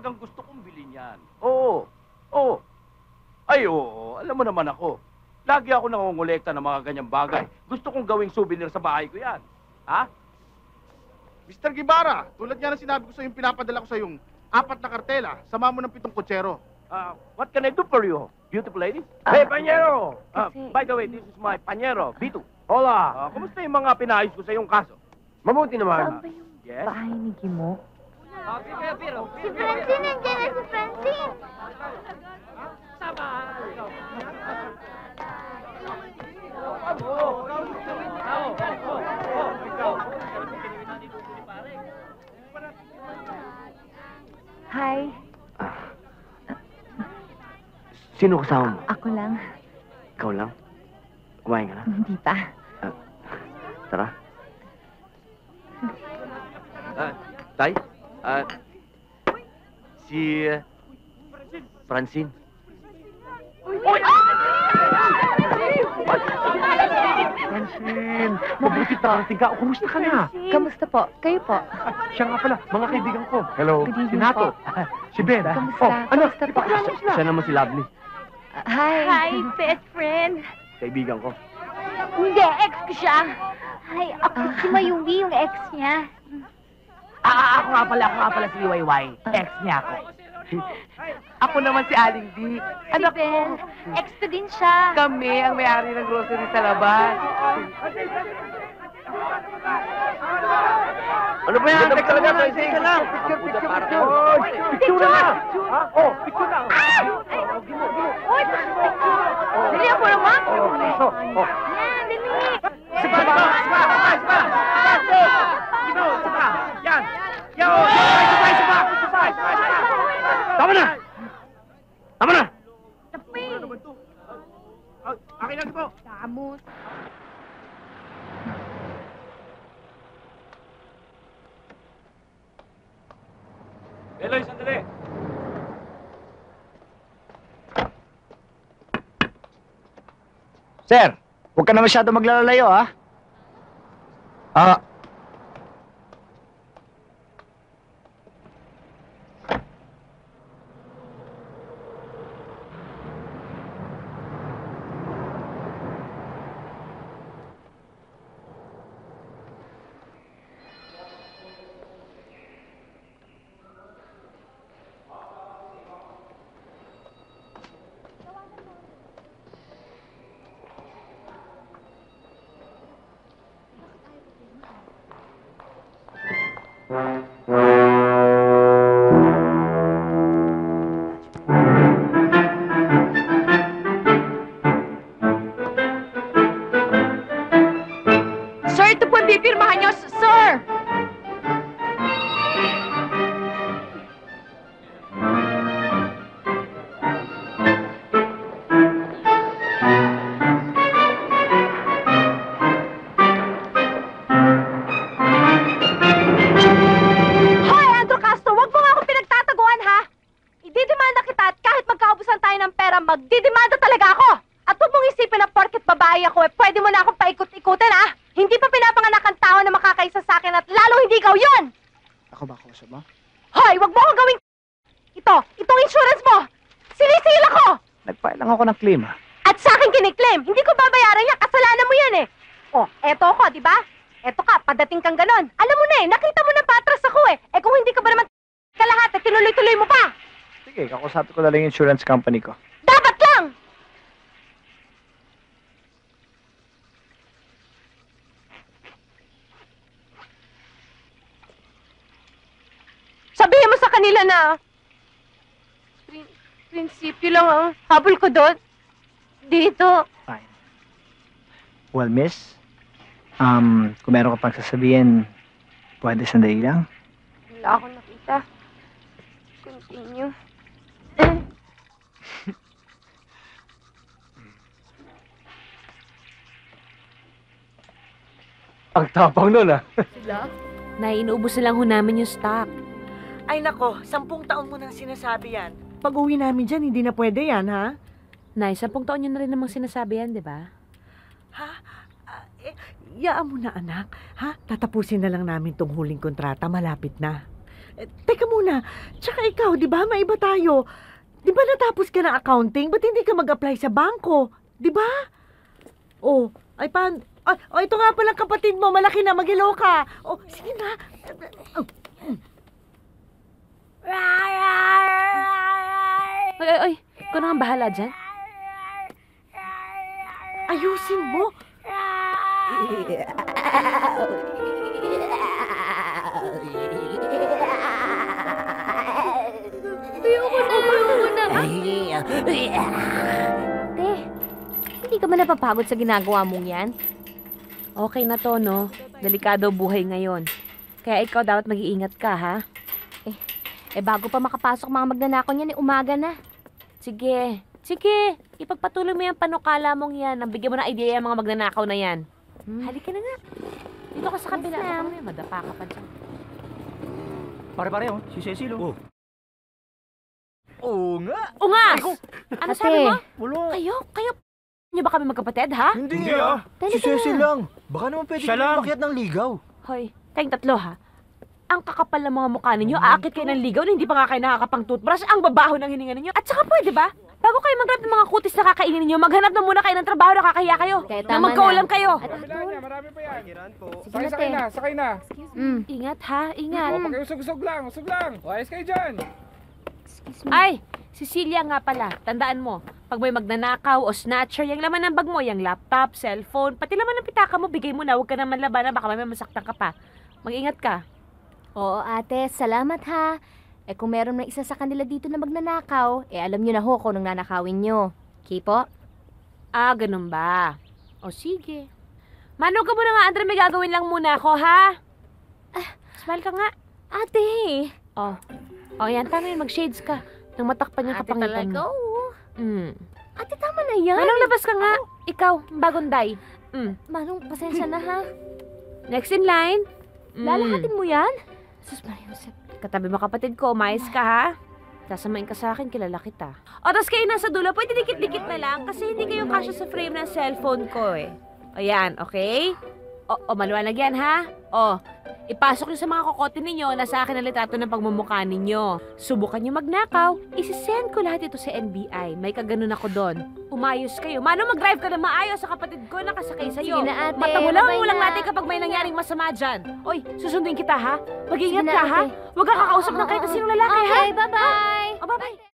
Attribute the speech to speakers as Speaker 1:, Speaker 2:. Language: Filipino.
Speaker 1: talagang gusto kong bilhin yan. Oo. Oo. Ay, oo. Alam mo naman ako. Lagi ako nangongolekta ng mga ganyang bagay. Gusto kong gawing souvenir sa bahay ko yan. Ha?
Speaker 2: Mr. Guevara, tulad nga ng sinabi ko sa yung pinapadala ko sa yung 4 na kartela, sama mo ng 7 kutsero.
Speaker 1: What can I do for you, beautiful lady? Hey, Panyero! By the way, this is my Panyero, Vito. Hola! Kumusta yung mga pinayos ko sa iyong kaso? Mabuti naman.
Speaker 3: Saan ba yung
Speaker 1: Yes?
Speaker 3: bahay ni Gimo?
Speaker 4: Si Francine, nandiyan na si Francine.
Speaker 3: Hi.
Speaker 5: Sino kasama mo?
Speaker 3: Ako lang.
Speaker 5: Ikaw lang? Kumain ka na?
Speaker 3: Hindi pa.
Speaker 5: Tara. Tay? Si... Francine. Francine! Mabuti tarating ka. Kumusta ka na?
Speaker 3: Kamusta po? Kayo po?
Speaker 5: Siya nga pala, mga kaibigan ko. Hello.
Speaker 3: Good evening
Speaker 5: Si Nato. Si Ben.
Speaker 3: Kamusta? Kamusta po?
Speaker 5: Siya naman si Lovely.
Speaker 3: Hi.
Speaker 4: Hi, best friend.
Speaker 5: Kaibigan ko.
Speaker 4: Hindi, ex ko siya. Hi, ako si Mayumi, yung ex niya.
Speaker 6: Ako nga pala si YY. Ex niya ako. Ako naman si Aling D.
Speaker 4: Si Belle, ex ko din siya.
Speaker 6: Kami ang may-ari ng grocery sa labas.
Speaker 5: Ano ba yan? Teka lang, teka lang. Picture. Picture na! Ha? Oh, picture na.
Speaker 4: Uy, dali ako naman.
Speaker 5: Oh.
Speaker 4: Yan, dali.
Speaker 1: Sipa! Yan! Tama na! Tama na! Akin lang po!
Speaker 4: Damos.
Speaker 1: Eloy, sandali!
Speaker 7: Sir, huwag ka na masyado maglalalayo, ha?
Speaker 3: Sir, ito po yung pipirmahan niyo, sir! Hoy, Andrew Castro, wag mo nga akong pinagtataguan, ha? Ididemanda kita at kahit magkaubusan tayo ng pera, magdidemanda talaga ako! At huwag mong isipin na porket babae ako, pwede mo na akong paikot-ikutin, ha? Hindi pa pinapanganak ang tao na makakaisa sa akin at lalo hindi ikaw yun!
Speaker 7: Ako ba kausap mo?
Speaker 3: Hoy, wag mo akong gawing... Itong insurance mo! Sinisila ko!
Speaker 7: Nag-file lang ako ng claim, ha?
Speaker 3: At sa akin kiniklaim, hindi ko babayaran yan, kasalanan mo yan eh! Oh, eto ako, di ba? Eto ka, padating kang ganon. Alam mo na eh, nakita mo na patras ako eh. Eh kung hindi ka ba naman kalahat, tinuloy-tuloy mo pa!
Speaker 7: Sige, kakusapin ko na lang yung insurance company ko.
Speaker 3: Dapat lang! Sabihin mo sa kanila na prinsipyo lang ang habol ko doon. Dito.
Speaker 7: Fine. Well, miss, kung meron ka pang sasabihin, pwede sandali lang.
Speaker 3: Wala akong nakita. Continue.
Speaker 1: Ang tapang nun,
Speaker 8: Sila?
Speaker 9: Naiinubos na lang ho namin yung stock.
Speaker 8: Ay nako, 10 taon mo nang sinasabi yan. Pag uwi namin dyan, hindi na pwede yan, ha?
Speaker 9: Nay, 10 taon nyo na rin namang sinasabi yan, di ba?
Speaker 8: Ha? Yaan mo na, anak. Ha? Tatapusin na lang namin tong huling kontrata. Malapit na. Teka muna, tsaka ikaw, di ba, maiba tayo. Di ba natapos ka ng accounting? Ba't hindi ka mag-apply sa bangko? Di ba? Oh, ay ito nga palang kapatid mo, malaki na, mag-hello ka. Oh, sige na.
Speaker 9: Oy, ikaw na nga bahala dyan.
Speaker 8: Ayusin mo.
Speaker 4: Te, hindi ka ba napapagod sa ginagawa mong yan?
Speaker 9: Okay na to, no? Delikado buhay ngayon. Kaya ikaw dapat mag-iingat ka, ha?
Speaker 4: Bago pa makapasok mga magnanakaw niyan, umaga na.
Speaker 9: Sige. Ipagpatuloy mo yung panukala mong yan. Nabigyan mo ng idea yung mga magnanakaw na yan. Halika na nga. Dito ka sa kabila. Baka madapa ka pa dyan.
Speaker 7: Pare-pare, oh. Si Cecil, oh. Oo nga.
Speaker 9: Ungas! Ano sabi mo?
Speaker 7: Wala.
Speaker 9: Kayo niyo ba kami magkapatid, ha?
Speaker 7: Hindi ah. Si Cecil lang. Baka naman pwede kayo makiat ng ligaw.
Speaker 9: Hoy, kayong tatlo, ha? Ang kakapal ng mga mukha ninyo, aakit kayo ng ligaw na hindi pa nga kayo nakakapang toothbrush, ang babaho ng hininga ninyo. At saka pwede ba? Bago kayo maghanap ng mga kutis na kakainin ninyo, maghanap na muna kayo ng trabaho na kakahiya kayo.
Speaker 4: Kaya
Speaker 9: Na
Speaker 4: tama
Speaker 9: magkaulam
Speaker 4: na.
Speaker 9: kayo.
Speaker 5: Marami pa yan.
Speaker 4: Sige na, te.
Speaker 5: Sakay na.
Speaker 9: Ingat, ha? Ingat.
Speaker 5: Pakiusog-usog lang. O, ayos kayo dyan.
Speaker 9: Ay, Cecilia nga pala, tandaan mo, pag may magnanakaw o snatcher, yung laman ng bag mo, yung laptop, cellphone, pati laman ng pitaka mo, bigay mo na, huwag ka naman labanan, baka may masaktan ka pa. Mag-ingat ka.
Speaker 4: Oo, ate, salamat ha. Kung meron na isa sa kanila dito na magnanakaw, alam nyo na ho kung anong nanakawin nyo. Kipo?
Speaker 9: Ah, ganun ba? O sige. Mano ka muna nga, Andre, may gagawin lang muna ako, ha? Smile ka nga.
Speaker 4: Ate!
Speaker 9: O yan, tama yun, mag-shades ka. Nang matakpan yung kapangitan mo.
Speaker 4: Ate, tama na yan.
Speaker 9: Manong, labas ka nga. Ikaw, bagong day.
Speaker 4: Manong, pasensya na ha.
Speaker 9: Next in line.
Speaker 4: Lalahatin mo yan?
Speaker 9: Sus, Maria Josep. Katabi mo kapatid ko, umayos ka ha. Sasamain ka sa akin, kilala kita. O, tas kayo nasa dulo, pwede dikit-dikit na lang kasi hindi kayo kasya sa frame ng cellphone ko eh. O yan, okay? O, maliwanag yan ha? O, ipasok nyo sa mga kokote ninyo na sa akin ang litrato ng pagmumukha ninyo. Subukan nyo magnakaw, isisend ko lahat ito sa NBI. May kaganon ako doon. Umayos kayo. Mano, mag-drive ka na maayos sa kapatid ko na kasakay sa'yo.
Speaker 4: Sige na, ate.
Speaker 9: Mata mo lang,
Speaker 4: Bye-bye
Speaker 9: ulang
Speaker 4: na.
Speaker 9: natin kapag may nangyaring masama dyan. Oy, susunduin kita ha? Mag-ingat
Speaker 4: Sige na,
Speaker 9: ka ha?
Speaker 4: ate.
Speaker 9: Huwag kang kakausap ng kahit na sinong lalaki ha?
Speaker 4: Okay, bye-bye.
Speaker 9: O, bye-bye.